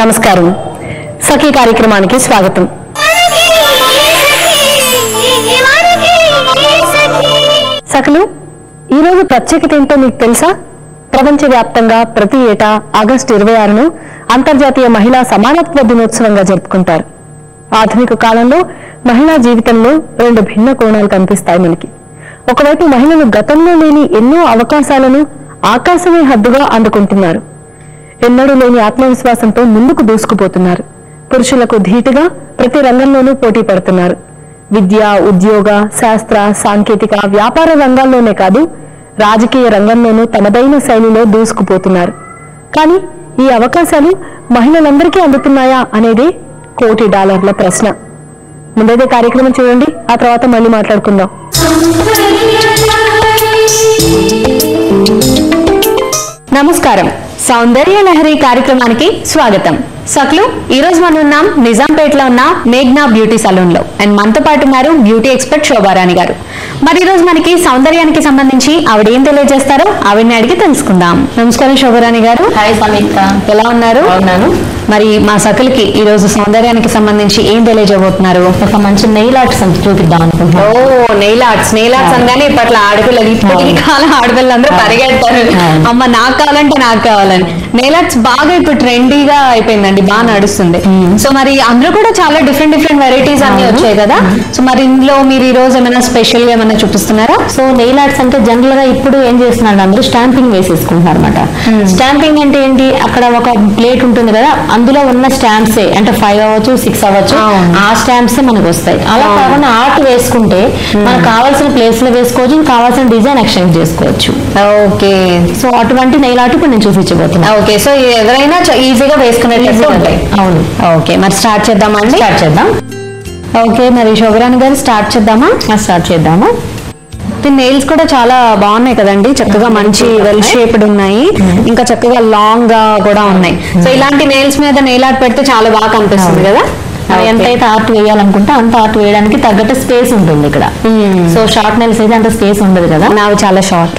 నమస్కారం. సఖీ కార్యక్రమానికి స్వాగతం. సఖలు, ఈరోజు ప్రత్యేకత ఏంటో మీకు తెలుసా? ప్రపంచవ్యాప్తంగా ప్రతి ఏటా ఆగస్టు 26ను అంతర్జాతీయ మహిళా సమానత్వ దినోత్సవంగా జరుపుకుంటారు. ఆధునిక కాలంలో మహిళా జీవితంలో రెండు భిన్న కోణాలు కనిపిస్తాయి మనకి. ఒకవైపు మహిళలు గతంలో లేని ఎన్నో అవకాశాలను ఆకాశమే హద్దుగా అందుకుంటున్నారు. ఎన్నడూ లేని ఆత్మవిశ్వాసంతో ముందుకు దూసుకుపోతున్నారు. పురుషులకు ధీటుగా ప్రతి రంగంలోనూ పోటీ పడుతున్నారు. విద్య, ఉద్యోగ, శాస్త్ర, సాంకేతిక, వ్యాపార రంగాల్లోనే కాదు, రాజకీయ రంగంలోనూ తమదైన శైలిలో దూసుకుపోతున్నారు. కానీ ఈ అవకాశాలు మహిళలందరికీ అందుతున్నాయా అనేది $1,000,00,000 ప్రశ్న. ముందైతే కార్యక్రమం చూడండి, ఆ తర్వాత మళ్ళీ మాట్లాడుకుందాం. నమస్కారం. సౌందర్య లహరి కార్యక్రమానికి స్వాగతం. సక్లు, ఈ రోజు మనం ఉన్నాం నిజాంపేటలో ఉన్న మేఘ్నా బ్యూటీ సలూన్ లో. అండ్ మనతో పాటు ఉన్నారు బ్యూటీ ఎక్స్పర్ట్ శోభారాణి గారు. మరి ఈ రోజు మనకి సౌందర్యానికి సంబంధించి ఆవిడ ఏం తెలియజేస్తారో ఆవిడని అడిగి తెలుసుకుందాం. నమస్కారం శోభారాణి గారు. హాయ్ సమీక్ష, ఎలా ఉన్నారు? బాగున్నాను. మరి మా సకలకి ఈ రోజు సౌందర్యానికి సంబంధించి ఏం తెలియజేయబోతున్నారు? ఒక మంచి నెయిల్ ఆర్ట్స్ చూపిద్దాం అనుకుంటున్నాను. నెయిల్ ఆర్ట్స్ అనగానే ఇప్పట్లో ఆడపిల్లలు, ఇప్పటి కాలం ఆడపిల్లలు అందరూ పరిగెడతారు, అమ్మ నాకు కావాలంటే నాకు కావాలని. నెయిల్ ఆర్ట్స్ బాగా ఇప్పుడు ట్రెండీగా అయిపోయిందండి, బాగా నడుస్తుంది. సో మరి అందులో కూడా చాలా డిఫరెంట్ వెరైటీస్ అన్ని వచ్చాయి కదా. సో మరి ఇందులో మీరు ఈ రోజు ఏమైనా స్పెషల్ గా ఏమైనా చూపిస్తున్నారా? సో నెయిల్ ఆర్ట్స్ అంటే జనరల్ గా ఇప్పుడు ఏం చేస్తున్నారు, అందరూ స్టాంపింగ్ వేసేసుకుంటున్నారు అనమాట. స్టాంపింగ్ అంటే ఏంటి, అక్కడ ఒక ప్లేట్ ఉంటుంది కదా, అందులో ఉన్న స్టాంప్స్ అంటే 5 అవ్వచ్చు 6 అవ్వచ్చు, ఆ స్టాంప్స్ మనకు వస్తాయి. అలా కాకుండా ఆర్ట్ వేసుకుంటే మనకు కావాల్సిన ప్లేస్ లో వేసుకోవచ్చు, కావాల్సిన డిజైన్ ఎక్స్చేంజ్ చేసుకోవచ్చు. ఓకే, సో అటువంటి నెయిల్ ఆర్ట్ ఇప్పుడు నేను చూపించబోతున్నా. ఓకే, సో ఎవరైనా ఈజీగా వేసుకునేటట్టు ఉంటాయి. అవును. ఓకే, మరి స్టార్ట్ చేద్దామా అండి? స్టార్ట్ చేద్దాం. ఓకే, మరి శోభరాణి గారు స్టార్ట్ చేద్దామా? స్టార్ట్ చేద్దాము. నెయిల్స్ కూడా చాలా బాగున్నాయి కదండి, చక్కగా మంచి వెల్ షేప్డ్ ఉన్నాయి, ఇంకా చక్కగా లాంగ్ గా కూడా ఉన్నాయి. సో ఇలాంటి నెయిల్స్ మీద నెయిల్ ఆర్ట్ పెడితే చాలా బాగా కనిపిస్తుంది కదా. ఎంతైతే ఆర్ట్ వేయాలనుకుంటే అంత ఆర్ట్ వేయడానికి తగ్గట్టు స్పేస్ ఉంటుంది ఇక్కడ. సో షార్ట్ నెయిల్స్ అయితే అంత స్పేస్ ఉండదు కదా, నావి చాలా షార్ట్.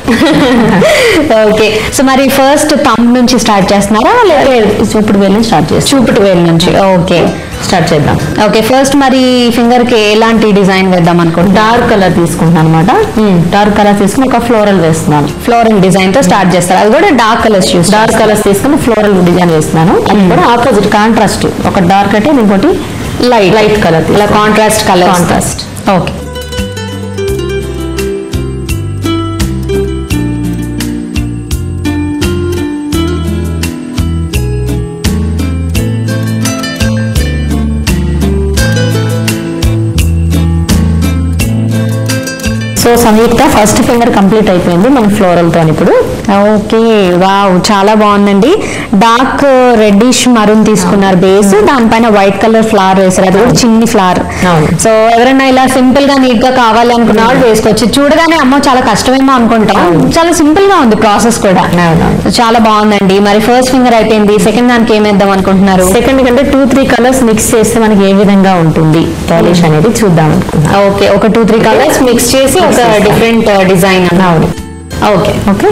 ఓకే, సో మరి ఫస్ట్ థంబ్ నుంచి స్టార్ట్ చేస్తున్నారా, లేదా చూపుడు వేలు నుంచి స్టార్ట్ చేస్తాం? చూపుడు వేలు నుంచి. ఓకే, స్టార్ట్ చేద్దాం. ఓకే, ఫస్ట్ మరి ఫింగర్ కి ఎలాంటి డిజైన్ వేద్దాం అనుకుంటున్నాను? డార్క్ కలర్ తీసుకుంటున్నాను అనమాట. డార్క్ కలర్ తీసుకుని ఒక ఫ్లోరల్ వేస్తున్నాను. ఫ్లోరల్ డిజైన్ తో స్టార్ట్ చేస్తారు, అది కూడా డార్క్ కలర్స్ చూసి. డార్క్ కలర్స్ తీసుకుని ఫ్లోరల్ డిజైన్ వేస్తున్నాను. అది కూడా ఆపోజిట్ కాంట్రాస్ట్, ఒక డార్క్ అంటే ఇంకోటి లైట్ కలర్, ఇలా contrast colour. Contrast. Okay, so Samyuktha first finger complete అయిపోయింది మన ఫ్లోరల్ తో ఇప్పుడు. ఓకే, వావ్, చాలా బాగుందండి. డార్క్ రెడ్డిష్ మరూన్ తీసుకున్నారు బేస్, దానిపైన వైట్ కలర్ ఫ్లవర్ వేసారు, అది కూడా చిన్ని ఫ్లవర్. సో ఎవరైనా ఇలా సింపుల్ గా నీట్ గా కావాలి అనుకున్న వాళ్ళు వేసుకోవచ్చు. చూడగానే అమ్మో చాలా కష్టమేమో అనుకుంటాం, చాలా సింపుల్ గా ఉంది ప్రాసెస్ కూడా. చాలా బాగుందండి. మరి ఫస్ట్ ఫింగర్ అయిపోయింది, సెకండ్ దానికి ఏమేద్దాం అనుకుంటున్నారు? సెకండ్ కంటే 2-3 కలర్స్ మిక్స్ చేస్తే మనకి ఏ విధంగా ఉంటుంది పాలిష్ అనేది చూద్దాం అనుకుంటున్నాను. ఓకే, ఒక 2-3 కలర్స్ మిక్స్ చేసి ఒక డిఫరెంట్ డిజైన్ అన్న. ఓకే ఓకే,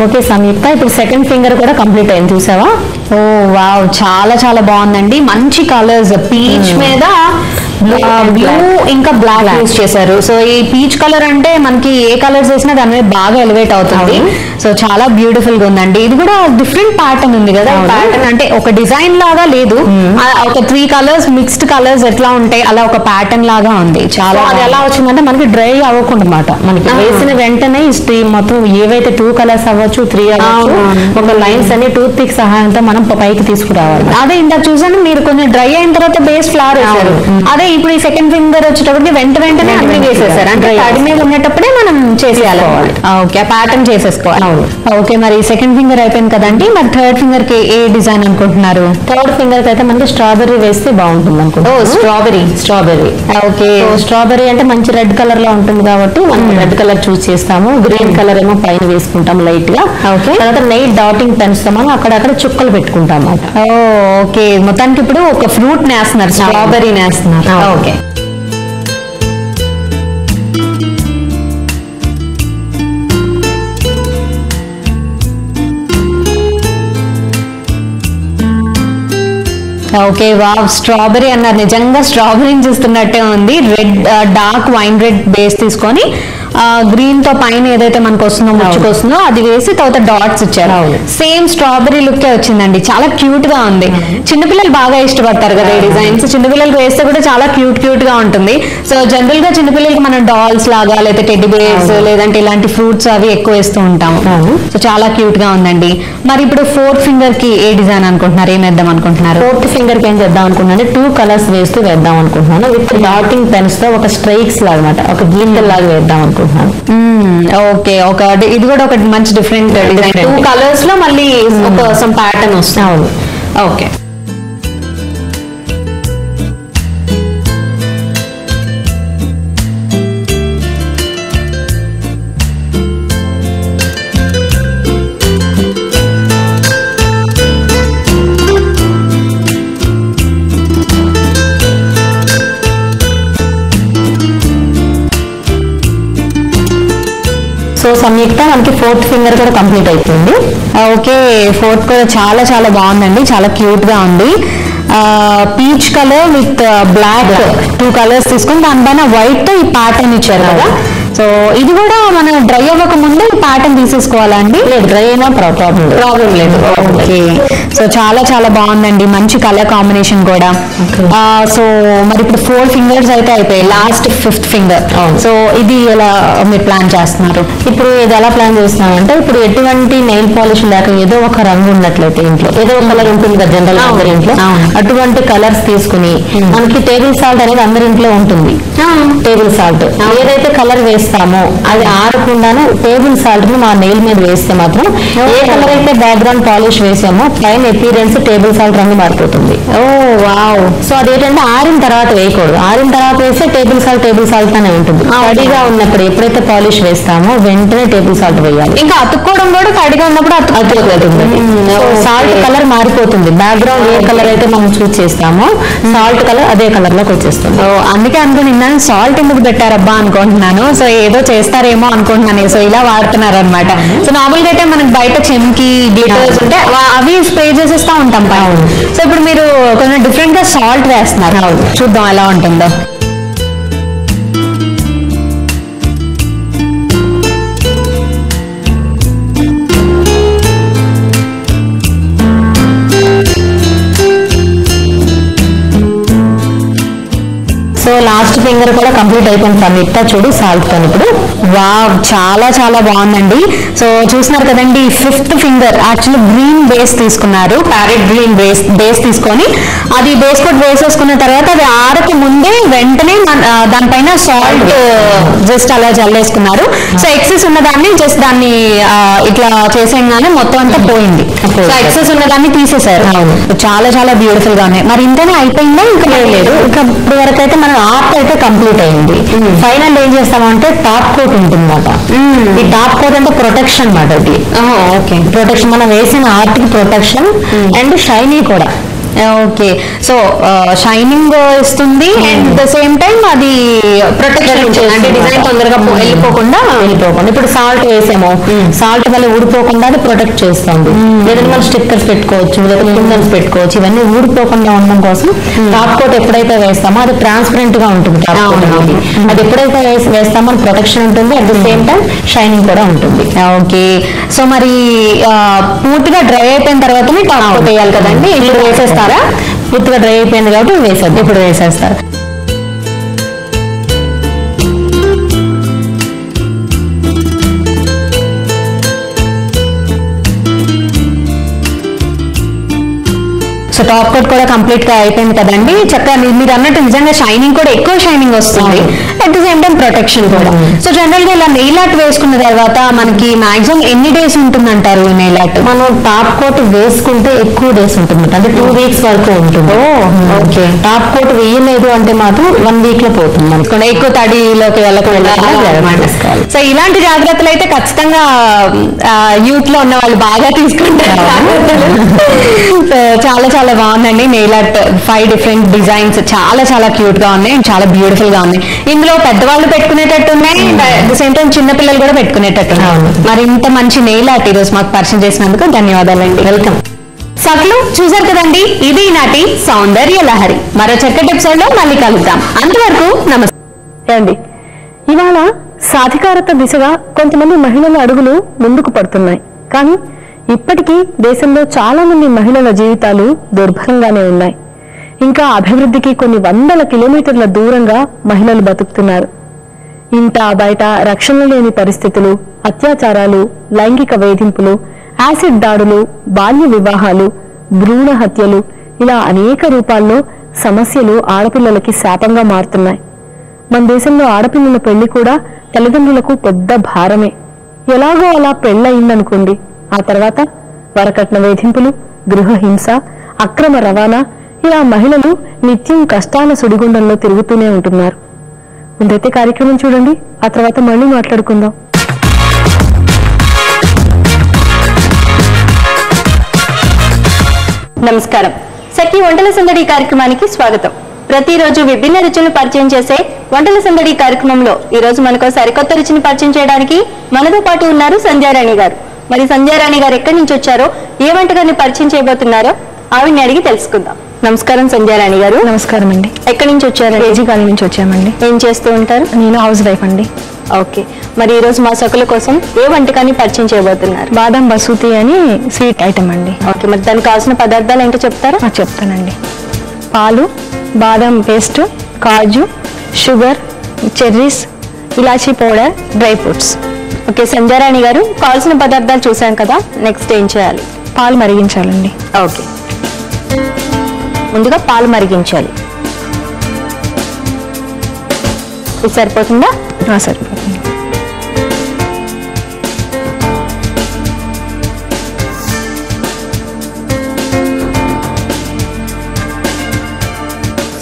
ఓకే సంయుక్త, ఇప్పుడు సెకండ్ ఫింగర్ కూడా కంప్లీట్ అయింది, చూసావా? ఓ వావ్, చాలా బాగుందండి. మంచి కలర్స్, పీచ్ మీద బ్లూ ఇంకా బ్లాక్ యూస్ చేశారు. సో ఈ పీచ్ కలర్ అంటే మనకి ఏ కలర్స్ వేసినా దాని మీద బాగా ఎలివేట్ అవుతుంది. సో చాలా బ్యూటిఫుల్ గా ఉందండి. ఇది కూడా డిఫరెంట్ ప్యాటర్న్ ఉంది కదా, ప్యాటర్న్ అంటే ఒక డిజైన్ లాగా లేదు, ఒక 3 కలర్స్ మిక్స్డ్ కలర్స్ ఎట్లా ఉంటాయి అలా ఒక ప్యాటర్న్ లాగా ఉంది. చాలా అది ఎలా వచ్చిందంటే మనకి డ్రై అవ్వకుండా అన్నమాట. మనకి వేసిన వెంటనే ఈ స్ట్రీమ్ మొత్తం ఏవైతే 2 కలర్స్ అవ్వచ్చు, 3 అవ్వచ్చు, ఒక లైన్స్ అన్ని టూత్ పిక్ సహాయంతో మనం పైకి తీసుకురావాలి. అదే ఇందాక చూసాను మీరు కొంచెం డ్రై అయిన తర్వాత బేస్ ఫ్లవర్ వేసారు. అదే ఇప్పుడు ఈ సెకండ్ ఫింగర్ వచ్చేటప్పటికి వెంటనే అన్ని వేసేసారు, అంటే తడి మీద ఉన్నప్పుడే మనం మనం చేసేయాలి. ఓకే, ఆ ప్యాటర్న్ చేసేసుకోవాలి. ఓకే, మరి సెకండ్ ఫింగర్ అయిపోయింది కదండి, మరి థర్డ్ ఫింగర్ కి ఏ డిజైన్ అనుకుంటున్నారు? థర్డ్ ఫింగర్ కి అయితే మనకి స్ట్రాబెర్రీ వేస్తే బాగుంటుంది అనుకుంటున్నాను. స్ట్రాబెర్రీ. ఓకే, స్ట్రాబెర్రీ అంటే మంచి రెడ్ కలర్ లో ఉంటుంది కాబట్టి మనం రెడ్ కలర్ చూస్ చేస్తాము. గ్రీన్ కలర్ ఏమో పైన వేసుకుంటాం లైట్ గా. ఓకే, తర్వాత నెయిల్ డాటింగ్ పెన్స్ తో మనం అక్కడక్కడ చుక్కలు పెట్టుకుంటాం అన్నమాట. ఓకే, మొత్తానికి ఇప్పుడు ఒక ఫ్రూట్ నేస్తున్నారు, స్ట్రాబెర్రీ నేస్తున్నారు. ఓకే, ఓకే, వావ్, స్ట్రాబెరీ అన్నారు, నిజంగా స్ట్రాబెరీని చూస్తున్నట్టే ఉంది. Red, dark wine red base తీసుకొని గ్రీన్ తో పైన ఏదైతే మనకు వస్తుందో ముచ్చుకొస్తుందో అది వేసి తర్వాత డాట్స్ ఇచ్చారు. సేమ్ స్ట్రాబెరీ లుక్ వచ్చిందండి, చాలా క్యూట్ గా ఉంది. చిన్నపిల్లలు బాగా ఇష్టపడతారు కదా ఈ డిజైన్స్, చిన్నపిల్లలకి వేస్తే కూడా చాలా క్యూట్ గా ఉంటుంది. సో జనరల్ గా చిన్నపిల్లలకి మనం డాల్స్ లాగా లేదా టెడ్డీ బేర్స్ లేదంటే ఇలాంటి ఫ్రూట్స్ అవి ఎక్కువ వేస్తూ ఉంటాము. సో చాలా క్యూట్ గా ఉందండి. మరి ఇప్పుడు ఫోర్త్ ఫింగర్ కి ఏ డిజైన్ అనుకుంటున్నారు, ఏం వేద్దాం అనుకుంటున్నారు? ఫోర్త్ ఫింగర్ కి ఏం చేద్దాం అనుకుంటున్నాను, 2 కలర్స్ వేస్తూ వేద్దాం అనుకుంటున్నాను. విత్ డాటింగ్ పెన్స్ తో ఒక స్ట్రైక్స్ లాగా ఒక గీతల్ లాగా వేద్దాం అనుకుంటున్నాను. ఓకే, ఇది కూడా ఒక మంచి డిఫరెంట్ డిజైన్, 2 కలర్స్ లో మళ్ళీ ఒక సమ్ ప్యాటర్న్ వస్తుంది. ఓకే, సో సంయుక్త మనకి ఫోర్త్ ఫింగర్ కూడా కంప్లీట్ అయిపోయింది. ఓకే, ఫోర్త్ కూడా చాలా బాగుందండి, చాలా క్యూట్ గా ఉంది. Peach colour with black 2 colours తీసుకొని దానిపైన వైట్ తో ఈ ప్యాటర్న్ ఇచ్చారు కదా. సో ఇది కూడా మనం డ్రై అవ్వక ముందే ఈ ప్యాటర్న్ తీసేసుకోవాలా అండి? లేదు, డ్రై అయినా ప్రాబ్లం లేదు. ఓకే, సో చాలా బాగుందండి, మంచి కలర్ కాంబినేషన్ కూడా. సో మరి ఇప్పుడు 4 ఫింగర్స్ అయితే అయిపోయాయి, లాస్ట్ 5th ఫింగర్. సో ఇది ఎలా మీరు ప్లాన్ చేస్తున్నారు? ఇప్పుడు ఇది ఎలా ప్లాన్ చేస్తున్నామంటే, ఇప్పుడు ఎటువంటి నెయిల్ పాలిష్ లేక ఏదో ఒక రంగు ఉన్నట్లయితే ఇంట్లో ఏదో ఒక కలర్ ఉంటుంది కదా జనరల్ అందరి ఇంట్లో, అటువంటి కలర్స్ తీసుకుని మనకి టేబుల్ సాల్ట్ అనేది అందరి ఇంట్లో ఉంటుంది. టేబుల్ సాల్ట్ ఏదైతే కలర్ వేస్తామో అది ఆడకుండానే టేబుల్ సాల్ట్ ని మా నెయిల్ మీద వేస్తే మాత్రం ఏ కలర్ అయితే బ్యాక్గ్రౌండ్ పాలిష్ వేసామో పైన అపీరెన్స్ టేబుల్ సాల్ట్ రంగు మారిపోతుంది. వావ్, సో అదేంటంటే ఆరిన తర్వాత వేయకూడదు, ఆరిన తర్వాత వేస్తే టేబుల్ సాల్ట్ అనే ఉంటుంది. తడిగా ఉన్నప్పుడు ఎప్పుడైతే పాలిష్ వేస్తామో వెంటనే టేబుల్ సాల్ట్ వేయాలి. ఇంకా అతుక్కోవడం కూడా తడిగా ఉన్నప్పుడు అతుక్కోతుంది. సాల్ట్ కలర్ మారిపోతుంది, బ్యాక్గ్రౌండ్ ఏ కలర్ అయితే మనం చూస్ చేస్తామో సాల్ట్ కలర్ అదే కలర్ లోకి వచ్చేస్తుంది. అందుకే అనుకున్నాను సాల్ట్ ఎందుకు పెట్టారబ్బా అనుకుంటున్నాను. సో ఏదో చేస్తారేమో అనుకుంటున్నాను. సో ఇలా వాడుతున్నారు అనమాట. సో నార్మల్ గా అయితే మనకి బయట చెంకి గ్లిటర్స్ ఉంటే అవి స్ప్రే చేసేస్తా ఉంటాం పైన. సో ఇప్పుడు మీరు కొంచెం డిఫరెంట్ గా సాల్ట్ వేస్తున్నారు, చూద్దాం ఎలా ఉంటుందో. సో లాస్ట్ ఫింగర్ కూడా కంప్లీట్ అయిపోయింది సంయుక్త, చూడు సాల్ట్ తో. ఇప్పుడు వావ్, చాలా బాగుందండి. సో చూస్తున్నారు కదండి, 5th finger actually green base తీసుకున్నారు, ప్యారెట్ గ్రీన్ బేస్ తీసుకొని అది బేస్ కోట్ వేసేసుకున్న తర్వాత అది ఆరకి ముందే వెంటనే దానిపైన సాల్ట్ జస్ట్ అలా జల్లేసుకున్నారు. సో ఎక్సెస్ ఉన్నదాన్ని జస్ట్ దాన్ని ఇట్లా చేసేయగానే మొత్తం అంతా పోయింది. సో ఎక్సెస్ ఉన్నదాన్ని తీసేశారు. చాలా బ్యూటిఫుల్ గా ఉన్నాయి. మరి ఇంతనే అయిపోయిందా? ఇంకా లేదు, ఇంకా ఇప్పుడు వరకు అయితే మన ఆర్ట్ అయితే కంప్లీట్ అయింది. ఫైనల్ ఏం చేస్తామంటే టాప్ కోట్ ఉంటుంది అన్నమాట. ఈ టాప్ కోట్ అంటే ప్రొటెక్షన్ అన్నమాట. ఇది ఓకే, ప్రొటెక్షన్, మనం వేసిన ఆర్ట్ కి ప్రొటెక్షన్ అండ్ షైనీ కూడా. ఓకే, సో షైనింగ్ ఇస్తుంది అండ్ ద సేమ్ టైం అది ప్రొటెక్షన్ అంటే డిజైన్ తొందరగా వెళ్ళిపోకుండా. ఇప్పుడు సాల్ట్ వేసాము, సాల్ట్ వల్ల ఊడిపోకుండా అది ప్రొటెక్ట్ చేస్తుంది. లేదంటే మనం స్టిక్కర్స్ పెట్టుకోవచ్చు, లేదా కుందన్స్ పెట్టుకోవచ్చు. ఇవన్నీ ఊడిపోకుండా ఉండడం కోసం టాప్ కోట్ ఎప్పుడైతే వేస్తామో అది ట్రాన్స్పరెంట్ గా ఉంటుంది. అది ఎప్పుడైతే వేస్తామో అది ప్రొటెక్షన్ ఉంటుంది, at the same time shining కూడా ఉంటుంది. ఓకే, సో మరి పూర్తిగా డ్రై అయిపోయిన తర్వాతనే టాప్ కోట్ వేయాలి కదండి. ఇప్పుడు వేసేస్తారా? పూర్తిగా డ్రై అయిపోయింది కాబట్టి వేసేద్దాం. ఇప్పుడు వేసేస్తారు. సో టాప్ కోట్ కూడా కంప్లీట్ గా అయిపోయింది కదండి. చక్కగా మీరు అన్నట్టు నిజంగా షైనింగ్ కూడా ఎక్కువ షైనింగ్ వస్తుంది, at the same time protection కూడా. సో జనరల్ గా ఇలా నెయిల్ ఆర్ట్ వేసుకున్న తర్వాత మనకి మాక్సిమం ఎన్ని డేస్ ఉంటుందంటారు ఈ నెయిల్ ఆర్ట్? మనం టాప్ కోట్ వేసుకుంటే ఎక్కువ డేస్ ఉంటుంది, అంటే 2 weeks వరకు ఉంటుంది. ఓకే, టాప్ కోట్ వేయలేదు అంటే మాత్రం 1 week లో పోతుంది మనకి, ఎక్కువ తడిలోకి వెళ్ళకుండా. సో ఇలాంటి జాగ్రత్తలు అయితే ఖచ్చితంగా యూత్ లో ఉన్న వాళ్ళు బాగా తీసుకుంటారు. సో చాలా చాలా బాగుందండి నెయిల్ ఆర్ట్. 5 different డిజైన్స్ చాలా చాలా క్యూట్ గా ఉన్నాయి, చాలా బ్యూటిఫుల్ గా ఉన్నాయి. ఇందులో పెద్దవాళ్ళు పెట్టుకునేటట్టు ఉన్నాయి, అట్ ద సేమ్ టైం చిన్న పిల్లలు కూడా పెట్టుకునేటట్టు. మరి ఇంత మంచి నెయిల్ ఆర్ట్ ఈరోజు మాకు పరిచయం చేసినందుకు ధన్యవాదాలండి. వెల్కమ్. సకలు చూసారు కదండి, ఇది నాటి సౌందర్య లహరి. మరో చక్కటి ఎపిసోడ్ లో మళ్ళీ కలుద్దాం. అంతవరకు నమస్తే అండి. ఇవాళ సాధికారత దిశగా కొంతమంది మహిళల అడుగులు ముందుకు పడుతున్నాయి, కానీ ఇప్పటికీ దేశంలో చాలా మంది మహిళల జీవితాలు దుర్భరంగానే ఉన్నాయి. ఇంకా అభివృద్ధికి కొన్ని వందల కిలోమీటర్ల దూరంగా మహిళలు బతుకుతున్నారు. ఇంట బయట రక్షణ లేని పరిస్థితులు, అత్యాచారాలు, లైంగిక వేధింపులు, యాసిడ్ దాడులు, బాల్య వివాహాలు, భ్రూణ హత్యలు, ఇలా అనేక రూపాల్లో సమస్యలు ఆడపిల్లలకి శాపంగా మారుతున్నాయి. మన దేశంలో ఆడపిల్లల పెళ్లి కూడా తల్లిదండ్రులకు పెద్ద భారమే. ఎలాగో అలా పెళ్లయిందనుకోండి, ఆ తర్వాత వరకట్న వేధింపులు, గృహహింస, అక్రమ రవాణా, ఇలా మహిళలు నిత్యం కష్టాల సుడిగుండంలో తిరుగుతూనే ఉంటున్నారు. ముందైతే కార్యక్రమం చూడండి, ఆ తర్వాత మళ్ళీ మాట్లాడుకుందాం. నమస్కారం. సఖి వంటల సందడి కార్యక్రమానికి స్వాగతం. ప్రతిరోజు విభిన్న రుచులను పరిచయం చేసే వంటల సందడి కార్యక్రమంలో ఈ రోజు మనకు సరికొత్త రుచిని పరిచయం చేయడానికి మనతో పాటు ఉన్నారు సంధ్యారాణి గారు. మరి సంధ్యారాణి గారు ఎక్కడి నుంచి వచ్చారో, ఏ వంటకాన్ని పరిచయం చేయబోతున్నారో ఆవిడ్ని అడిగి తెలుసుకుందాం. నమస్కారం సంధ్యారాణి గారు. నమస్కారం అండి. ఎక్కడి నుంచి వచ్చారు? కేజీ కాలనీ నుంచి వచ్చామండి. ఏం చేస్తూ ఉంటారు? నేను హౌస్ వైఫ్ అండి. ఓకే, మరి ఈ రోజు మా సకుల కోసం ఏ వంటకాన్ని పరిచయం చేయబోతున్నారు? బాదం బసూతి అని స్వీట్ ఐటమ్ అండి. ఓకే, మరి దానికి కావాల్సిన పదార్థాలు ఏంటో చెప్తారా? చెప్తానండి. పాలు, బాదం పేస్ట్, కాజు, షుగర్, చెర్రీస్, ఇలాచీ powder, dry fruits. Okay Sandhyarani గారు, కావాల్సిన పదార్థాలు చూసాం కదా, నెక్స్ట్ ఏం చేయాలి? పాలు మరిగించాలండి. ఓకే, ముందుగా పాలు మరిగించాలి. ఇది సరిపోతుందా? సరిపోతుంది.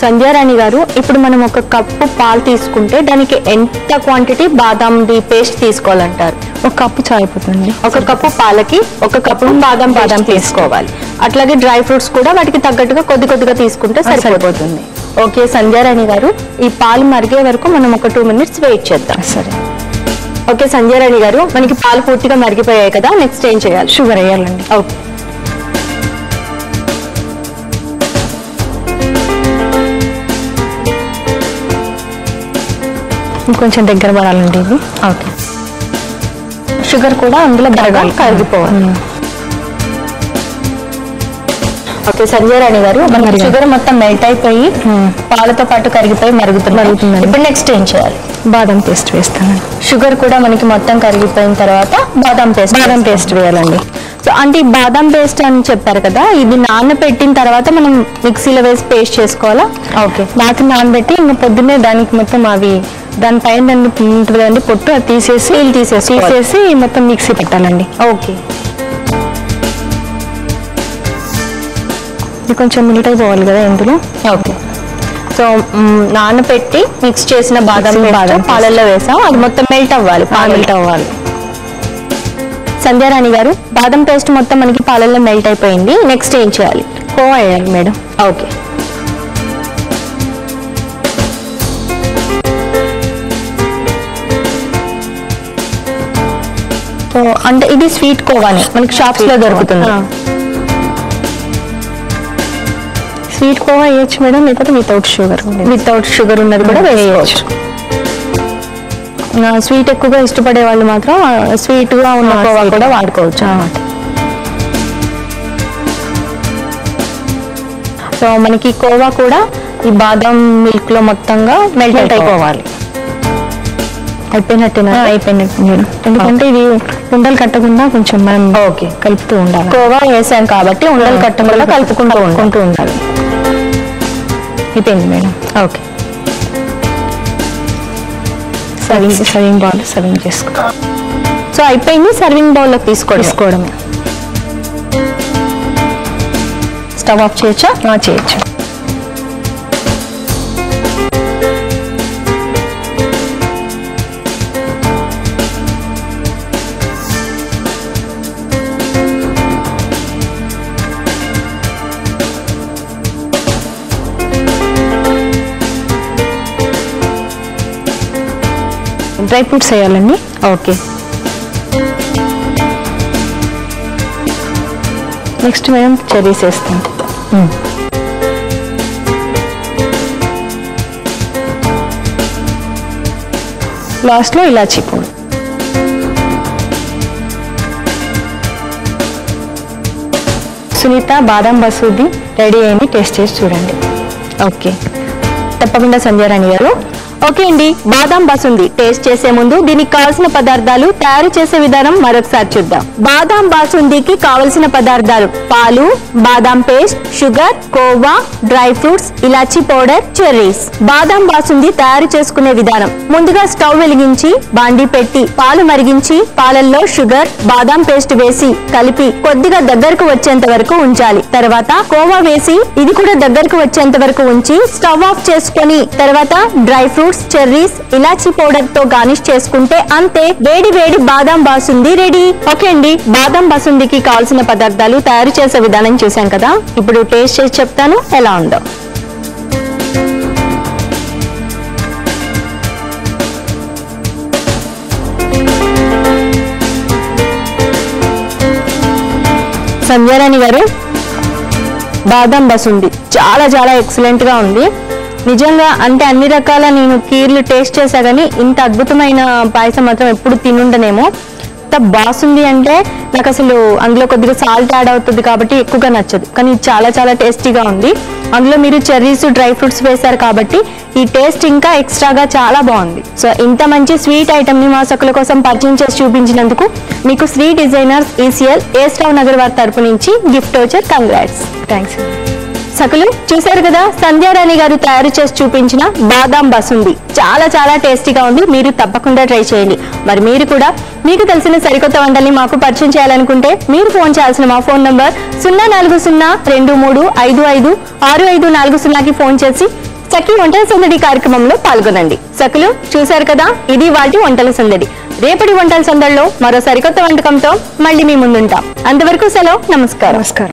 సంధ్యారాణి గారు, ఇప్పుడు మనం 1 కప్పు పాలు తీసుకుంటే దానికి ఎంత క్వాంటిటీ బాదాంది పేస్ట్ తీసుకోవాలంటారు? 1 కప్పు చాయ్ అయిపోతుంది. 1 కప్పు పాలకి 1 కప్పు బాదం తీసుకోవాలి. అట్లాగే డ్రై ఫ్రూట్స్ కూడా వాటికి తగ్గట్టుగా కొద్దిగా తీసుకుంటే సరిపోతుంది. ఓకే సంధ్యారాణి గారు, ఈ పాలు మరిగే వరకు మనం ఒక 2 minutes వెయిట్ చేద్దాం. సరే. ఓకే సంధ్యారాణి గారు, మనకి పాలు పూర్తిగా మరిగిపోయాయి కదా, నెక్స్ట్ ఏం చేయాలి? షుగర్ వేయాలండి. ఓకే, ఇంకొంచెం దగ్గర పడాలండి ఇది. ఓకే, షుగర్ కూడా అందులో బాగా కరిగిపోవాలి. ఓకే సంధ్యారాణి గారు, మన షుగర్ మొత్తం మెల్ట్ అయిపోయి పాలతో పాటు కరిగిపోయి మరుగుతుంది. ఇప్పుడు నెక్స్ట్ ఏం చేయాలి? బాదం పేస్ట్ వేస్తానండి. షుగర్ కూడా మనకి మొత్తం కరిగిపోయిన తర్వాత బాదం పేస్ట్ వేయాలండి. సో అంటే ఈ బాదం పేస్ట్ అని చెప్పారు కదా, ఇది నానబెట్టిన తర్వాత మనం మిక్సీలో వేసి పేస్ట్ చేసుకోవాలా? ఓకే, రాత్రి నానబెట్టి ఇంకా పొద్దున్నే దానికి మొత్తం అవి దానిపైన ఉంటుంది కదండి పొట్టు, అది తీసేసి మొత్తం మిక్సీ పెట్టాలండి. ఓకే, ఇది కొంచెం మిల్ట్ అయిపోవాలి కదా ఇందులో. ఓకే, సో నానబెట్టి మిక్స్ చేసిన బాదం పాలల్లో వేసాం, అది మొత్తం మెల్ట్ అవ్వాలి. సంధ్యారాణి గారు, బాదం పేస్ట్ మొత్తం మనకి పాలల్లో మెల్ట్ అయిపోయింది, నెక్స్ట్ ఏం చేయాలి? కోవా వేయాలి మేడం. ఓకే, సో అంటే ఇది స్వీట్ కోవానే మనకి షాప్స్ లో దొరుకుతుంది. స్వీట్ కోవా వేయచ్చు మేడం, లేకపోతే వితౌట్ షుగర్ ఉన్నది కూడా వేయవచ్చు. స్వీట్ ఎక్కువగా ఇష్టపడే వాళ్ళు మాత్రం స్వీట్ గా ఉన్న కోవా కూడా వాడుకోవచ్చు అన్నమాట. సో మనకి కోవా కూడా ఈ బాదం మిల్క్ లో మొత్తంగా మెల్ట్ అయిపోవాలి. అయిపోయినట్టు మేడం, ఎందుకంటే ఇది ఉండలు కట్టకుండా కొంచెం మనం కలుపుతూ ఉండాలి. కోవా వేసాం కాబట్టి ఉండలు కట్టకుండా కలుపుకుంటూ ఉండాలి. అయిపోయింది madam. Okay, serving bowl serving చేసుకో. సో అయిపోయింది, సర్వింగ్ బౌల్లో తీసుకోవడమే. స్టవ్ ఆఫ్ చేయొచ్చా? చేయొచ్చు. డ్రై ఫ్రూట్స్ వేయాలండి. ఓకే. నెక్స్ట్ మేము చెర్రీస్ వేస్తాం. లాస్ట్లో ఇలాచీ పొడి. సునీత బాదం బసూది రెడీ అయింది, టేస్ట్ చేసి చూడండి. ఓకే, తప్పకుండా సంధ్యారాణి గారు. ఓకే అండి, బాదాం బాసుంది టేస్ట్ చేసే ముందు దీనికి కావాల్సిన పదార్థాలు, తయారు చేసే విధానం మరొకసారి చూద్దాం. బాదాం బాసుందికి కావలసిన పదార్థాలు: పాలు, బాదాం పేస్ట్, షుగర్, కోవా, డ్రై ఫ్రూట్స్, ఇలాచీ పౌడర్, చెర్రీస్. బాదాం బాసుంది తయారు చేసుకునే విధానం: ముందుగా స్టవ్ వెలిగించి బాండీ పెట్టి పాలు మరిగించి పాలల్లో షుగర్, బాదాం పేస్ట్ వేసి కలిపి కొద్దిగా దగ్గరకు వచ్చేంత వరకు ఉంచాలి. తర్వాత కోవా వేసి ఇది కూడా దగ్గరకు వచ్చేంత వరకు ఉంచి స్టవ్ ఆఫ్ చేసుకొని తర్వాత డ్రై ఫ్రూట్స్, చెర్రీస్, ఇలాచీ పౌడర్ తో గార్నిష్ చేసుకుంటే అంతే, వేడి వేడి బాదాం బాసుంది రెడీ. ఓకే అండి, బాదాం బాసుందికి కావాల్సిన పదార్థాలు, తయారు చేసే విధానం చూసాం కదా. ఇప్పుడు టేస్ట్ చేసి చెప్తాను ఎలా ఉందో. సంధ్యారాణి గారు, బాదాం బాసుంది చాలా చాలా ఎక్సలెంట్ గా ఉంది నిజంగా. అంటే అన్ని రకాల నేను కీర్లు టేస్ట్ చేశా కానీ ఇంత అద్భుతమైన పాయసం మాత్రం ఎప్పుడు తినుండనేమో. ఇంత బాసుంది అంటే నాకు అసలు అందులో కొద్దిగా సాల్ట్ యాడ్ అవుతుంది కాబట్టి ఎక్కువగా నచ్చదు, కానీ చాలా చాలా టేస్టీగా ఉంది. అందులో మీరు చెర్రీస్, డ్రై ఫ్రూట్స్ వేశారు కాబట్టి ఈ టేస్ట్ ఇంకా ఎక్స్ట్రాగా చాలా బాగుంది. సో ఇంత మంచి స్వీట్ ఐటమ్ ని మా సకుల కోసం పరిచయం చేసి చూపించినందుకు మీకు శ్రీ డిజైనర్స్ ఈసీఎల్ ఏస్టావ్ నగర్ వారి తరపు నుంచి గిఫ్ట్ వచ్చర్. కంగ్రాట్స్. థ్యాంక్స్. సకులు చూశారు కదా, సంధ్యారాణి గారు తయారు చేసి చూపించిన బాదాం బాసుంది చాలా చాలా టేస్టీగా ఉంది. మీరు తప్పకుండా ట్రై చేయండి. మరి మీరు కూడా మీకు తెలిసిన సరికొత్త వంటల్ని మాకు పరిచయం చేయాలనుకుంటే మీరు ఫోన్ చేయాల్సిన మా ఫోన్ నంబర్ 04023556540కి ఫోన్ చేసి సఖి వంటల సందడి కార్యక్రమంలో పాల్గొనండి. సకులు చూశారు కదా, ఇది వాటి వంటల సందడి. రేపటి వంటల సందడిలో మరో సరికొత్త వంటకంతో మళ్ళీ మీ ముందుంటాం. అంతవరకు సెలవు. నమస్కారం.